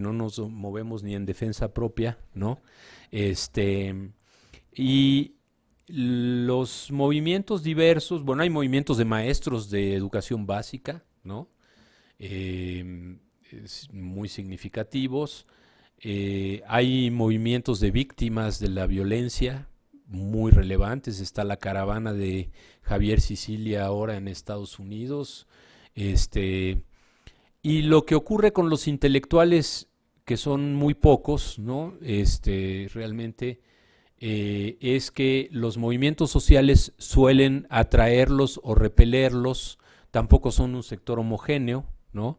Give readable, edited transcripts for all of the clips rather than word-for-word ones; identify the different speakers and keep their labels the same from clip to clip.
Speaker 1: no nos movemos ni en defensa propia, ¿no? Y los movimientos diversos, bueno, hay movimientos de maestros de educación básica, ¿no? Eh, Muy significativos. Hay movimientos de víctimas de la violencia muy relevantes. Está la caravana de Javier Sicilia ahora en Estados Unidos. Este, y lo que ocurre con los intelectuales, que son muy pocos, ¿no? Realmente es que los movimientos sociales suelen atraerlos o repelerlos, tampoco son un sector homogéneo, ¿no?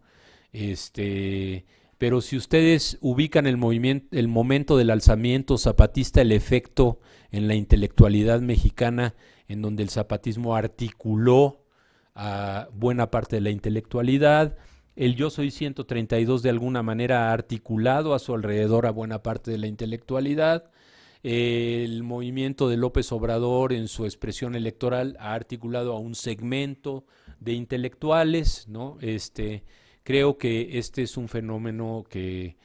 Speaker 1: Este, pero si ustedes ubican el movimiento, el momento del alzamiento zapatista, el efecto en la intelectualidad mexicana, en donde el zapatismo articuló a buena parte de la intelectualidad, el Yo Soy 132 de alguna manera ha articulado a su alrededor a buena parte de la intelectualidad, el movimiento de López Obrador en su expresión electoral ha articulado a un segmento de intelectuales, ¿no? Creo que este es un fenómeno que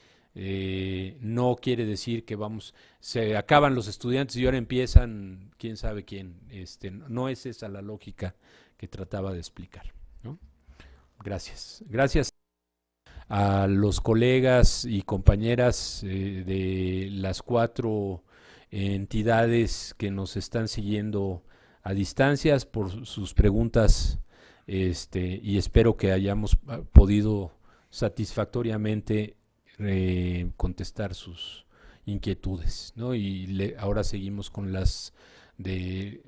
Speaker 1: no quiere decir que vamos, se acaban los estudiantes y ahora empiezan quién sabe quién. No es esa la lógica que trataba de explicar, ¿no? Gracias. Gracias a los colegas y compañeras de las cuatro entidades que nos están siguiendo a distancias por sus preguntas, y espero que hayamos podido satisfactoriamente contestar sus inquietudes, ¿no? Y ahora seguimos con las de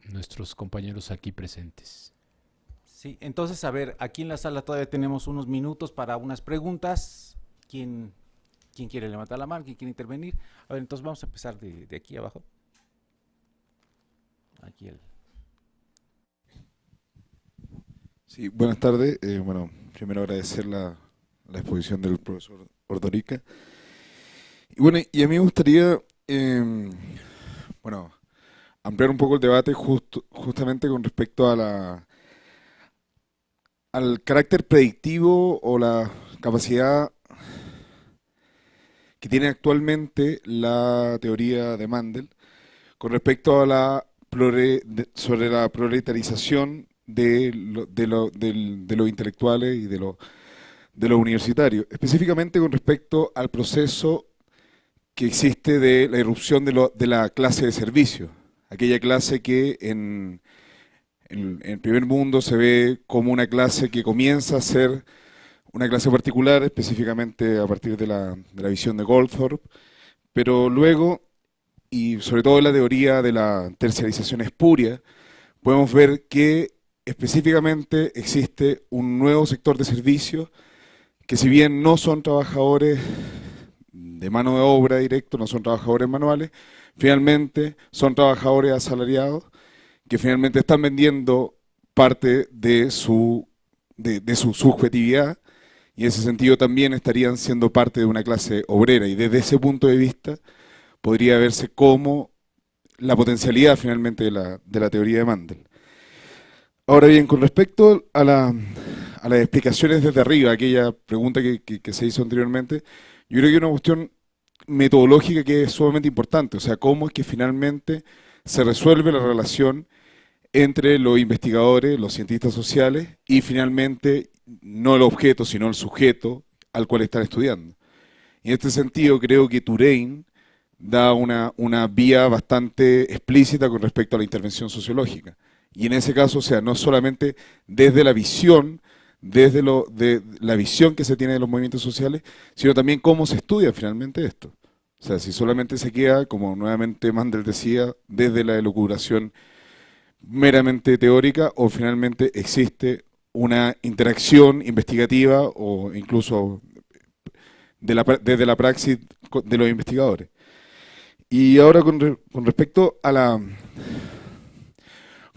Speaker 1: nuestros compañeros aquí presentes.
Speaker 2: Sí, entonces, a ver, aquí en la sala todavía tenemos unos minutos para unas preguntas. ¿Quién quiere levantar la mano? ¿Quién quiere intervenir? A ver, entonces vamos a empezar de aquí abajo. Aquí el...
Speaker 3: Sí, buenas tardes. Bueno, primero agradecer la exposición del profesor Ordorica. Y bueno, y a mí me gustaría, bueno, ampliar un poco el debate justamente con respecto a al carácter predictivo o la capacidad que tiene actualmente la teoría de Mandel con respecto a sobre la proletarización de los intelectuales y de los universitarios, específicamente con respecto al proceso que existe de la irrupción de la clase de servicio, aquella clase que en el primer mundo se ve como una clase que comienza a ser una clase particular, específicamente a partir de la visión de Goldthorpe, pero luego, y sobre todo en la teoría de la terciarización espuria, podemos ver que específicamente existe un nuevo sector de servicios que, si bien no son trabajadores de mano de obra directo, no son trabajadores manuales, finalmente son trabajadores asalariados que finalmente están vendiendo parte de su subjetividad, y en ese sentido también estarían siendo parte de una clase obrera, y desde ese punto de vista podría verse como la potencialidad finalmente de la teoría de Mandel. Ahora bien, con respecto a las explicaciones desde arriba, aquella pregunta que se hizo anteriormente, yo creo que hay una cuestión metodológica que es sumamente importante, o sea, cómo es que finalmente se resuelve la relación entre los investigadores, los cientistas sociales y finalmente no el objeto, sino el sujeto al cual están estudiando. Y en este sentido creo que Touraine da una vía bastante explícita con respecto a la intervención sociológica. Y en ese caso, o sea, no solamente desde la visión, de la visión que se tiene de los movimientos sociales, sino también cómo se estudia finalmente esto. O sea, si solamente se queda, como nuevamente Mandel decía, desde la elucubración meramente teórica, o finalmente existe una interacción investigativa o incluso desde la praxis de los investigadores. Y ahora con respecto a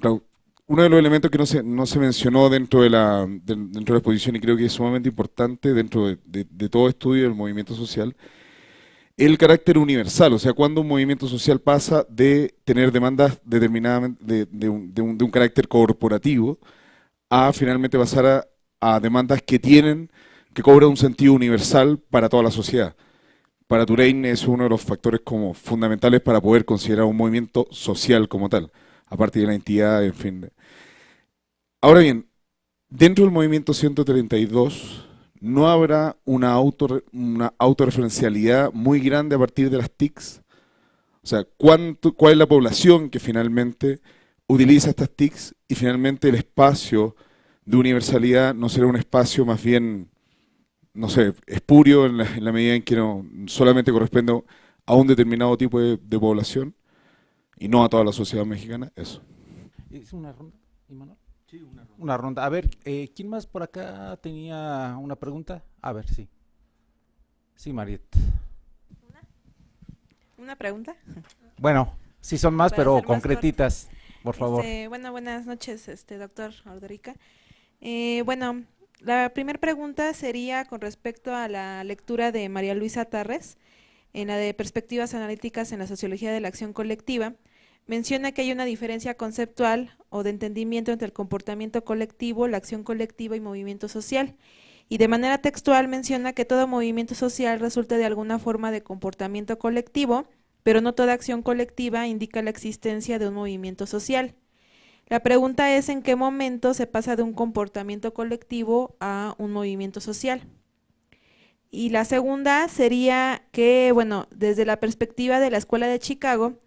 Speaker 3: claro, uno de los elementos que no se mencionó dentro de dentro de la exposición, y creo que es sumamente importante dentro de todo estudio del movimiento social, el carácter universal, o sea, cuando un movimiento social pasa de tener demandas determinadamente de un carácter corporativo a finalmente pasar a demandas que tienen que cobra un sentido universal para toda la sociedad. Para Touraine es uno de los factores como fundamentales para poder considerar un movimiento social como tal, aparte de la entidad, en fin. Ahora bien, dentro del movimiento 132 no habrá una autorreferencialidad muy grande a partir de las TICs. O sea, ¿cuál es la población que finalmente utiliza estas TICs y finalmente el espacio de universalidad no será un espacio más bien, no sé, espurio en la medida en que no solamente corresponde a un determinado tipo de población y no a toda la sociedad mexicana? Eso.
Speaker 2: ¿Es una ronda, Imanol? Sí, una ronda. A ver, ¿quién más por acá tenía una pregunta? A ver, sí. Sí, Mariet.
Speaker 4: ¿Una pregunta?
Speaker 2: Bueno, sí son más,
Speaker 4: Para
Speaker 2: pero
Speaker 4: ser más
Speaker 2: concretitas, por favor.
Speaker 4: Bueno, buenas noches, doctor Ordorica. Bueno, la primera pregunta sería con respecto a la lectura de María Luisa Tarres, en la de Perspectivas Analíticas en la Sociología de la Acción Colectiva. Menciona que hay una diferencia conceptual o de entendimiento entre el comportamiento colectivo, la acción colectiva y movimiento social. Y de manera textual menciona que todo movimiento social resulta de alguna forma de comportamiento colectivo, pero no toda acción colectiva indica la existencia de un movimiento social. La pregunta es en qué momento se pasa de un comportamiento colectivo a un movimiento social. Y la segunda sería que, bueno, desde la perspectiva de la Escuela de Chicago,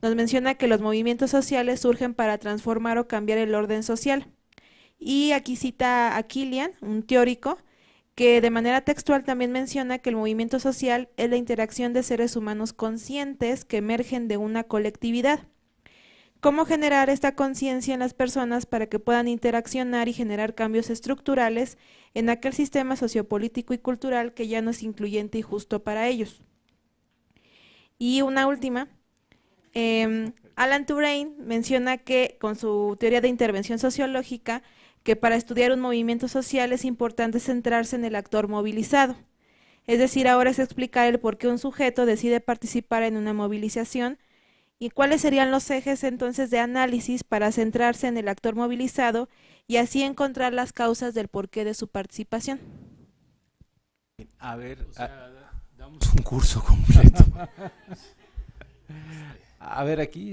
Speaker 4: nos menciona que los movimientos sociales surgen para transformar o cambiar el orden social. Y aquí cita a Killian, un teórico, que de manera textual también menciona que el movimiento social es la interacción de seres humanos conscientes que emergen de una colectividad. ¿Cómo generar esta conciencia en las personas para que puedan interaccionar y generar cambios estructurales en aquel sistema sociopolítico y cultural que ya no es incluyente y justo para ellos? Y una última, Alan Turing menciona que con su teoría de intervención sociológica, que para estudiar un movimiento social es importante centrarse en el actor movilizado. Es decir, ahora es explicar el por qué un sujeto decide participar en una movilización y cuáles serían los ejes entonces de análisis para centrarse en el actor movilizado y así encontrar las causas del porqué de su participación.
Speaker 2: A ver,
Speaker 1: O sea, damos un curso completo.
Speaker 2: a ver aquí,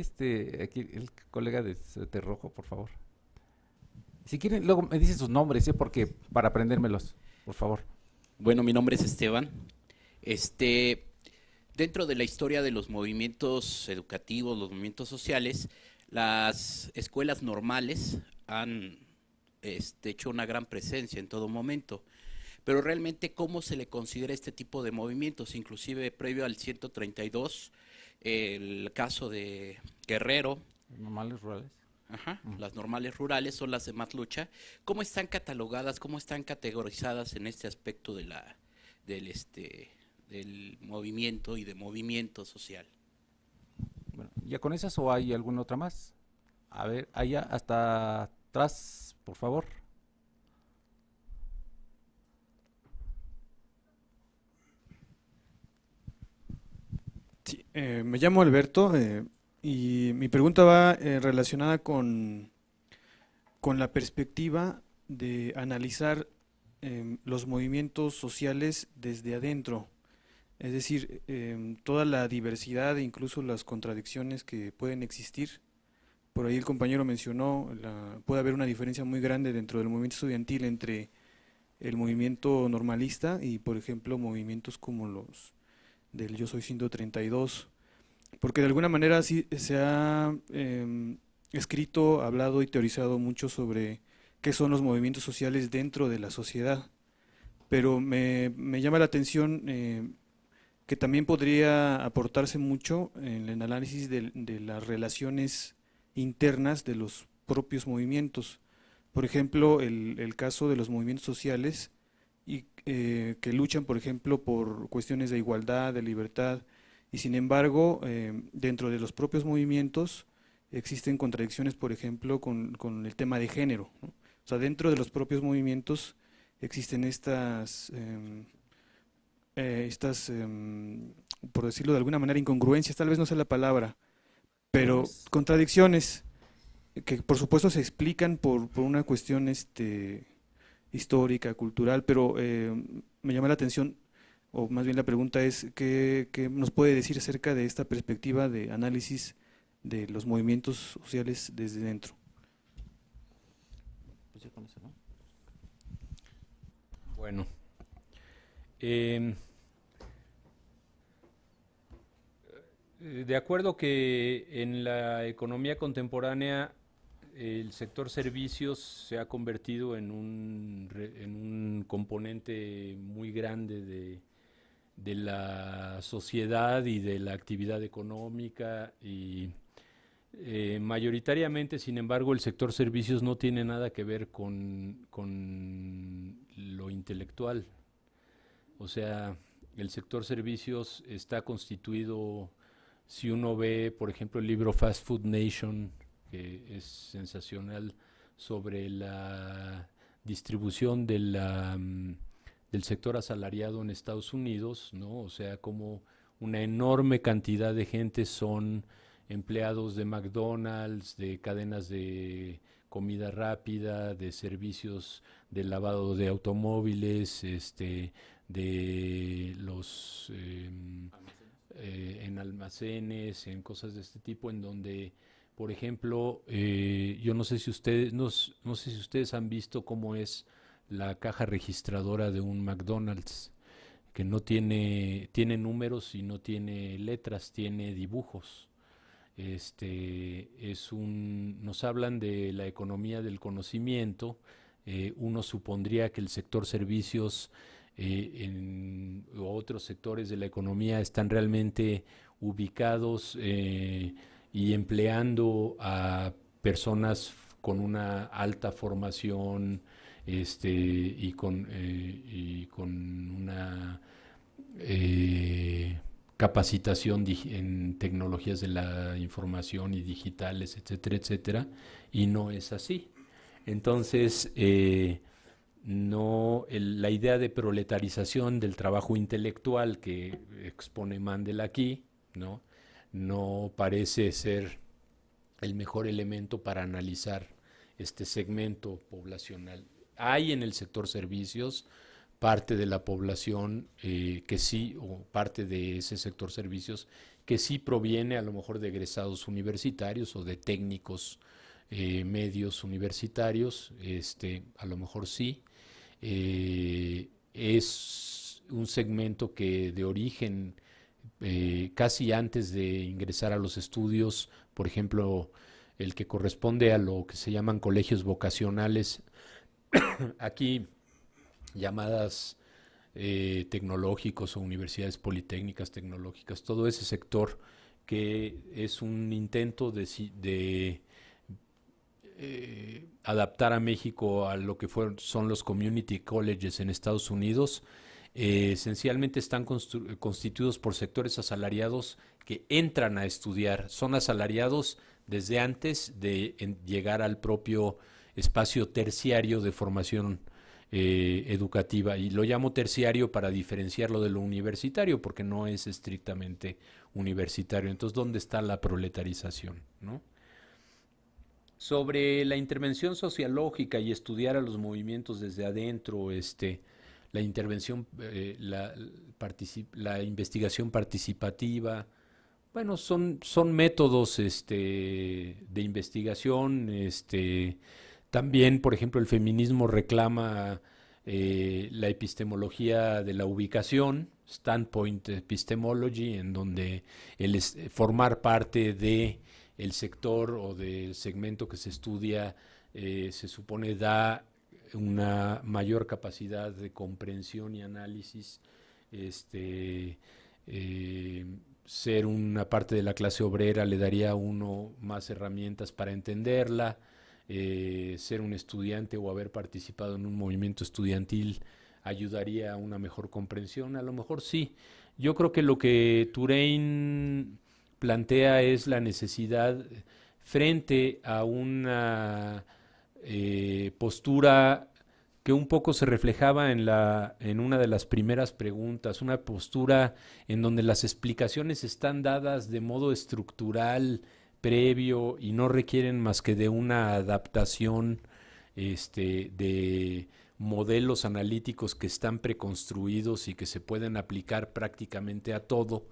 Speaker 2: aquí el colega de Rojo, por favor. Si quieren, luego me dicen sus nombres, porque para aprendérmelos, por favor.
Speaker 5: Bueno, mi nombre es Esteban. Dentro de la historia de los movimientos educativos, los movimientos sociales, las escuelas normales han hecho una gran presencia en todo momento. Pero realmente, ¿cómo se le considera este tipo de movimientos? Inclusive previo al 132, el caso de Guerrero.
Speaker 2: Normales rurales.
Speaker 5: Ajá, las normales rurales son las de más lucha. ¿Cómo están catalogadas, cómo están categorizadas en este aspecto de del movimiento y de movimiento social?
Speaker 2: Bueno, ¿ya con esas o hay alguna otra más? A ver, allá hasta atrás, por favor.
Speaker 6: Sí, me llamo Alberto y mi pregunta va relacionada con la perspectiva de analizar los movimientos sociales desde adentro, es decir, toda la diversidad e incluso las contradicciones que pueden existir. Por ahí el compañero mencionó, puede haber una diferencia muy grande dentro del movimiento estudiantil entre el movimiento normalista y, por ejemplo, movimientos como los del Yo Soy 132, porque de alguna manera sí se ha escrito, hablado y teorizado mucho sobre qué son los movimientos sociales dentro de la sociedad, pero me llama la atención que también podría aportarse mucho en el análisis de las relaciones internas de los propios movimientos. Por ejemplo, el caso de los movimientos sociales y que luchan, por ejemplo, por cuestiones de igualdad, de libertad, y sin embargo, dentro de los propios movimientos existen contradicciones, por ejemplo, con el tema de género, ¿no? O sea, dentro de los propios movimientos existen por decirlo de alguna manera, incongruencias, tal vez no sea la palabra, pero contradicciones que por supuesto se explican por una cuestión histórica, cultural, pero me llama la atención, o más bien la pregunta es, ¿qué nos puede decir acerca de esta perspectiva de análisis de los movimientos sociales desde dentro?
Speaker 2: Pues ya con eso, ¿no?
Speaker 1: Bueno, em, de acuerdo que en la economía contemporánea el sector servicios se ha convertido en en un componente muy grande de la sociedad y de la actividad económica y mayoritariamente, sin embargo, el sector servicios no tiene nada que ver con lo intelectual. O sea, el sector servicios está constituido, si uno ve, por ejemplo, el libro Fast Food Nation, que es sensacional, sobre la distribución del sector asalariado en Estados Unidos, ¿no? O sea, como una enorme cantidad de gente son empleados de McDonald's, de cadenas de comida rápida, de servicios de lavado de automóviles, de los en almacenes, en cosas de este tipo, en donde, por ejemplo, yo no sé si ustedes, no sé si ustedes han visto cómo es la caja registradora de un McDonald's, que no tiene números y no tiene letras, tiene dibujos. Nos hablan de la economía del conocimiento. Uno supondría que el sector servicios o otros sectores de la economía están realmente ubicados y empleando a personas con una alta formación y con una capacitación en tecnologías de la información y digitales, etcétera, etcétera, y no es así. Entonces, la idea de proletarización del trabajo intelectual que expone Mandel aquí, no parece ser el mejor elemento para analizar este segmento poblacional. Hay en el sector servicios parte de la población que sí, o parte de ese sector servicios, que sí proviene a lo mejor de egresados universitarios o de técnicos medios universitarios, a lo mejor sí. Es un segmento que de origen, casi antes de ingresar a los estudios, por ejemplo, el que corresponde a lo que se llaman colegios vocacionales, aquí llamadas tecnológicos o universidades politécnicas tecnológicas, todo ese sector que es un intento de adaptar a México a lo que son los community colleges en Estados Unidos. Esencialmente están constituidos por sectores asalariados que entran a estudiar, son asalariados desde antes de llegar al propio espacio terciario de formación educativa, y lo llamo terciario para diferenciarlo de lo universitario, porque no es estrictamente universitario. Entonces, ¿dónde está la proletarización, no? Sobre la intervención sociológica y estudiar a los movimientos desde adentro, la intervención, la investigación participativa, bueno, son métodos de investigación. También, por ejemplo, el feminismo reclama la epistemología de la ubicación, standpoint epistemology, en donde formar parte de el sector o del segmento que se estudia se supone da una mayor capacidad de comprensión y análisis. Ser una parte de la clase obrera le daría a uno más herramientas para entenderla. Ser un estudiante o haber participado en un movimiento estudiantil ayudaría a una mejor comprensión. A lo mejor sí. Yo creo que lo que Touraine plantea es la necesidad, frente a una postura que un poco se reflejaba en una de las primeras preguntas, una postura en donde las explicaciones están dadas de modo estructural, previo, y no requieren más que de una adaptación de modelos analíticos que están preconstruidos y que se pueden aplicar prácticamente a todo,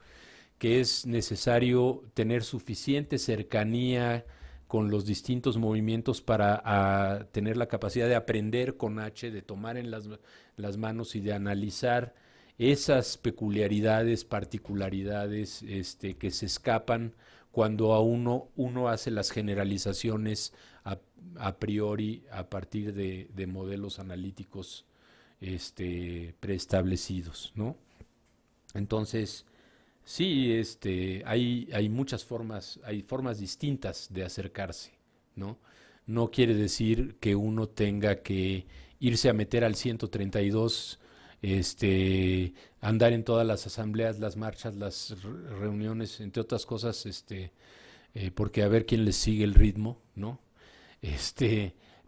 Speaker 1: que es necesario tener suficiente cercanía con los distintos movimientos para tener la capacidad de aprender con H, de tomar en las manos y de analizar esas peculiaridades, particularidades que se escapan cuando uno hace las generalizaciones a priori a partir de modelos analíticos preestablecidos, ¿no? Entonces, sí, hay muchas formas, hay formas distintas de acercarse, ¿no? No quiere decir que uno tenga que irse a meter al 132, andar en todas las asambleas, las marchas, las reuniones, entre otras cosas, porque a ver quién les sigue el ritmo, ¿no?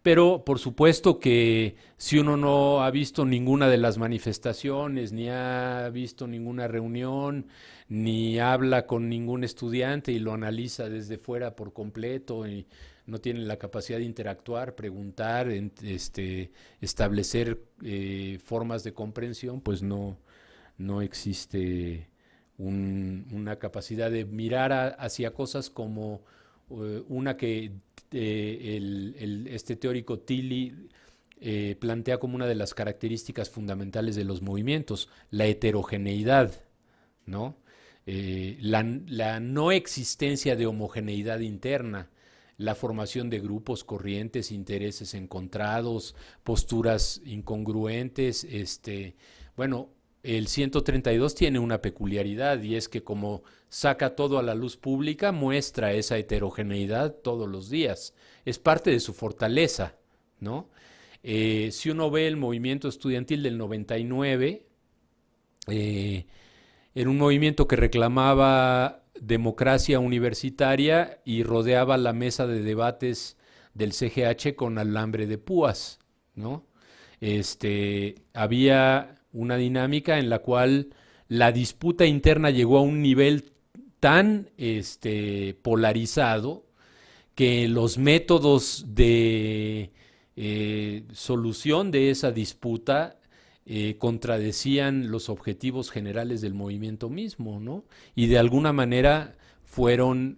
Speaker 1: Pero por supuesto que si uno no ha visto ninguna de las manifestaciones, ni ha visto ninguna reunión, ni habla con ningún estudiante y lo analiza desde fuera por completo y no tiene la capacidad de interactuar, preguntar, establecer formas de comprensión, pues no existe una capacidad de mirar hacia cosas como una que este teórico Tilly plantea como una de las características fundamentales de los movimientos, la heterogeneidad, ¿no? La no existencia de homogeneidad interna, la formación de grupos, corrientes, intereses encontrados, posturas incongruentes. Bueno, el 132 tiene una peculiaridad y es que como saca todo a la luz pública, muestra esa heterogeneidad todos los días. Es parte de su fortaleza, ¿no? Si uno ve el movimiento estudiantil del 99, era un movimiento que reclamaba democracia universitaria y rodeaba la mesa de debates del CGH con alambre de púas, ¿no? Había una dinámica en la cual la disputa interna llegó a un nivel tan polarizado que los métodos de solución de esa disputa contradecían los objetivos generales del movimiento mismo, ¿no? Y de alguna manera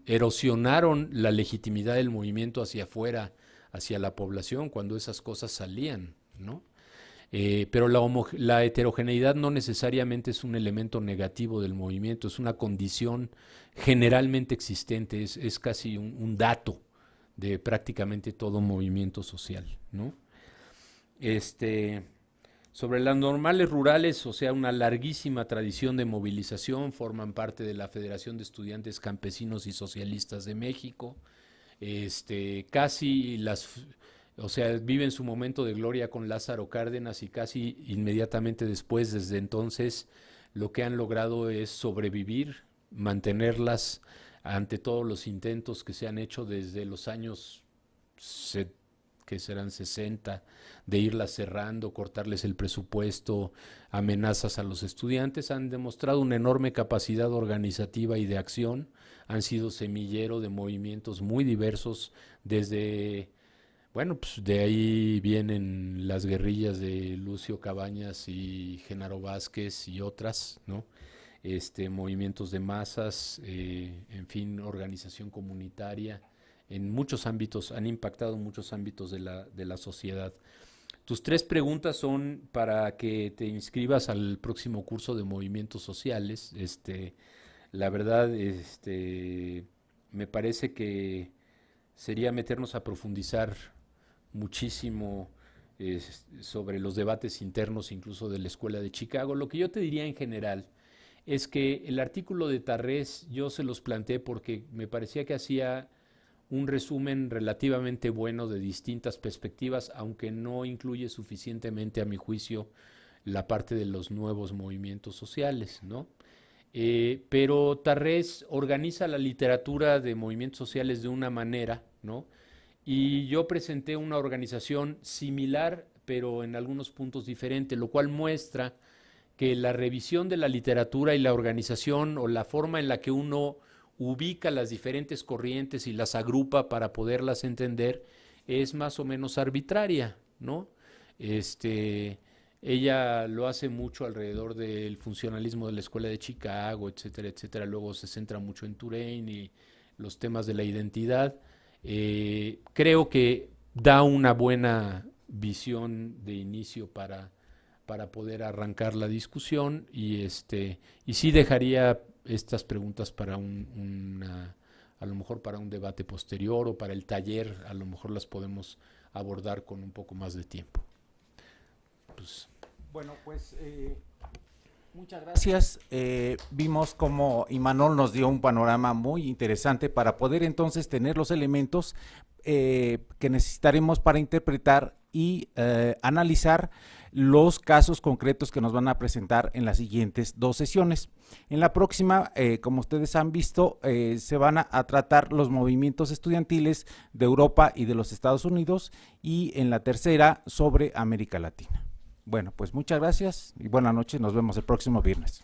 Speaker 1: erosionaron la legitimidad del movimiento hacia afuera, hacia la población, cuando esas cosas salían, ¿no? Pero la heterogeneidad no necesariamente es un elemento negativo del movimiento, es una condición generalmente existente, es casi un dato de prácticamente todo movimiento social, ¿no? Sobre las normales rurales, o sea, una larguísima tradición de movilización, forman parte de la Federación de Estudiantes Campesinos y Socialistas de México, o sea, viven su momento de gloria con Lázaro Cárdenas y casi inmediatamente después, desde entonces, lo que han logrado es sobrevivir, mantenerlas ante todos los intentos que se han hecho desde los años que serán 60, de irlas cerrando, cortarles el presupuesto, amenazas a los estudiantes, han demostrado una enorme capacidad organizativa y de acción, han sido semillero de movimientos muy diversos desde... Bueno, pues de ahí vienen las guerrillas de Lucio Cabañas y Genaro Vázquez y otras, ¿no? Movimientos de masas, en fin, organización comunitaria, en muchos ámbitos, han impactado en muchos ámbitos de la sociedad. Tus 3 preguntas son para que te inscribas al próximo curso de movimientos sociales. La verdad, me parece que sería meternos a profundizar muchísimo sobre los debates internos incluso de la Escuela de Chicago. Lo que yo te diría en general es que el artículo de Tarrés yo se los planteé porque me parecía que hacía un resumen relativamente bueno de distintas perspectivas, aunque no incluye suficientemente, a mi juicio, la parte de los nuevos movimientos sociales, ¿no? Pero Tarrés organiza la literatura de movimientos sociales de una manera, ¿no? Y yo presenté una organización similar, pero en algunos puntos diferente, lo cual muestra que la revisión de la literatura y la organización o la forma en la que uno ubica las diferentes corrientes y las agrupa para poderlas entender es más o menos arbitraria, ¿no? Ella lo hace mucho alrededor del funcionalismo de la Escuela de Chicago, etcétera, etcétera. Luego se centra mucho en Touraine y los temas de la identidad. Creo que da una buena visión de inicio para poder arrancar la discusión y sí dejaría estas preguntas para a lo mejor para un debate posterior o para el taller, a lo mejor las podemos abordar con un poco más de tiempo. Pues,
Speaker 2: bueno, pues muchas gracias. Vimos como Imanol nos dio un panorama muy interesante para poder entonces tener los elementos que necesitaremos para interpretar y analizar los casos concretos que nos van a presentar en las siguientes 2 sesiones. En la próxima, como ustedes han visto, se van a tratar los movimientos estudiantiles de Europa y de los Estados Unidos, y en la tercera sobre América Latina. Bueno, pues muchas gracias y buenas noches, nos vemos el próximo viernes.